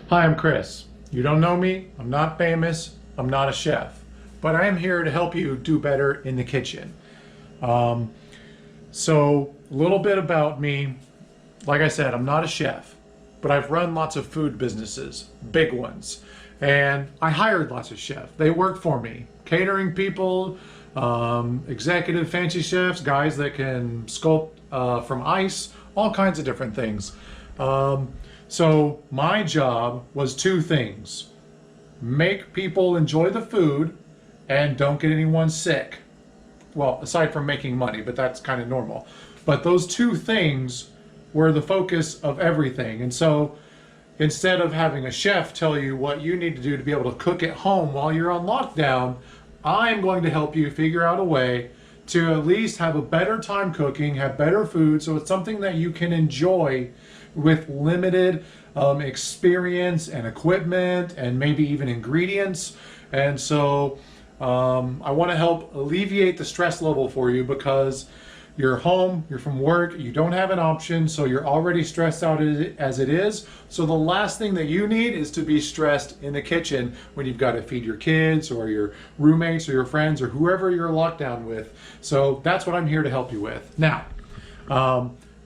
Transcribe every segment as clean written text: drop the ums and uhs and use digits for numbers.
Hi, I'm Chris. You don't know me, I'm not famous, I'm not a chef, but I am here to help you do better in the kitchen. Um, so, a little bit about me. Like I said, I'm not a chef, but I've run lots of food businesses, big ones, and I hired lots of chefs. They worked for me, catering people, executive fancy chefs, guys that can sculpt from ice, all kinds of different things. Um, so my job was two things: make people enjoy the food and don't get anyone sick. Well, aside from making money, but that's kind of normal. But those two things were the focus of everything. And so instead of having a chef tell you what you need to do to be able to cook at home while you're on lockdown, I'm going to help you figure out a way to at least have a better time cooking, have better food, so it's something that you can enjoy with limited experience and equipment and maybe even ingredients. And so I want to help alleviate the stress level for you because you're home, you're from work, you don't have an option, so you're already stressed out as it is. So the last thing that you need is to be stressed in the kitchen when you've got to feed your kids or your roommates or your friends or whoever you're locked down with. So that's what I'm here to help you with. Now,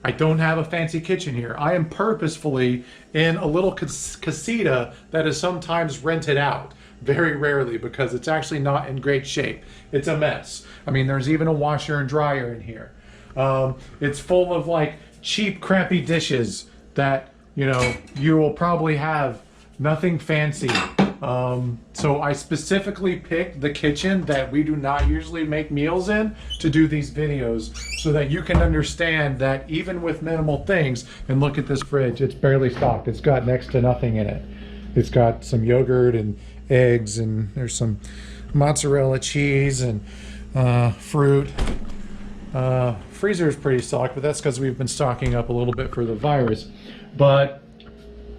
I don't have a fancy kitchen here. I am purposefully in a little casita that is sometimes rented out. Very rarely, because it's actually not in great shape. It's a mess. I mean, there's even a washer and dryer in here. It's full of like cheap, crappy dishes that, you know, you will probably have nothing fancy. So I specifically picked the kitchen that we do not usually make meals in to do these videos so that you can understand that even with minimal things, and look at this fridge, it's barely stocked. It's got next to nothing in it. It's got some yogurt and eggs, and there's some mozzarella cheese and fruit. Freezer is pretty stocked, but that's because we've been stocking up a little bit for the virus. But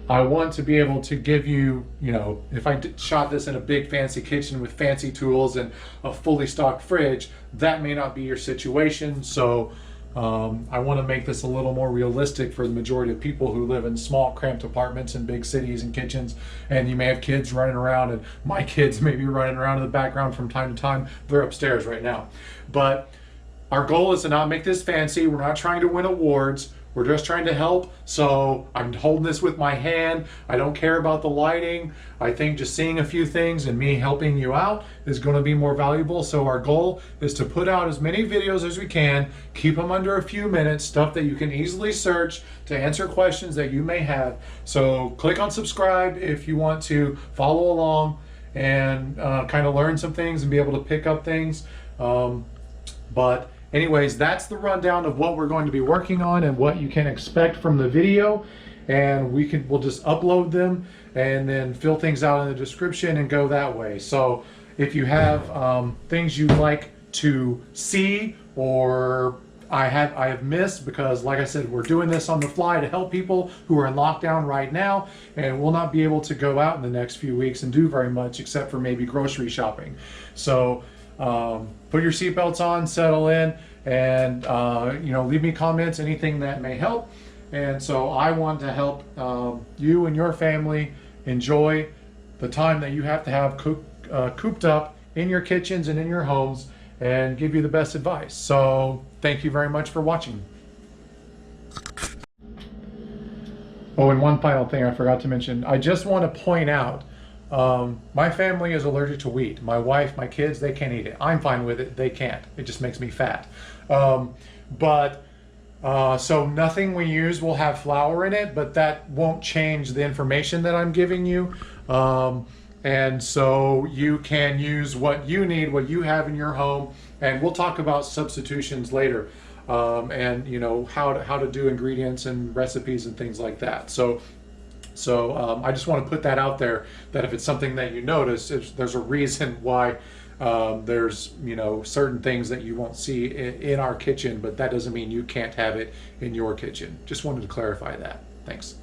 I want to be able to give you, you know, if I shot this in a big fancy kitchen with fancy tools and a fully stocked fridge, that may not be your situation. So I want to make this a little more realistic for the majority of people who live in small cramped apartments in big cities and kitchens. And you may have kids running around, and my kids may be running around in the background from time to time. They're upstairs right now. But our goal is to not make this fancy. We're not trying to win awards. We're just trying to help. So I'm holding this with my hand. I don't care about the lighting. I think just seeing a few things and me helping you out is going to be more valuable. So our goal is to put out as many videos as we can, keep them under a few minutes, stuff that you can easily search to answer questions that you may have. So click on subscribe if you want to follow along and kind of learn some things and be able to pick up things. But anyways, that's the rundown of what we're going to be working on and what you can expect from the video. And we'll just upload them and then fill things out in the description and go that way. So if you have things you'd like to see or I have missed, because like I said, we're doing this on the fly to help people who are in lockdown right now, and we'll not be able to go out in the next few weeks and do very much except for maybe grocery shopping. So put your seatbelts on, settle in, and you know, leave me comments, anything that may help. And so I want to help you and your family enjoy the time that you have to have cooped up in your kitchens and in your homes, and give you the best advice. So thank you very much for watching. Oh, and one final thing I forgot to mention. I just want to point out, my family is allergic to wheat. My wife, my kids, they can't eat it. I'm fine with it. They can't. It just makes me fat. So nothing we use will have flour in it, but that won't change the information that I'm giving you. And so you can use what you need, what you have in your home, and we'll talk about substitutions later, and you know, how to do ingredients and recipes and things like that. So I just want to put that out there, that if it's something that you notice, there's a reason why there's, you know, certain things that you won't see in our kitchen, but that doesn't mean you can't have it in your kitchen. Just wanted to clarify that. Thanks.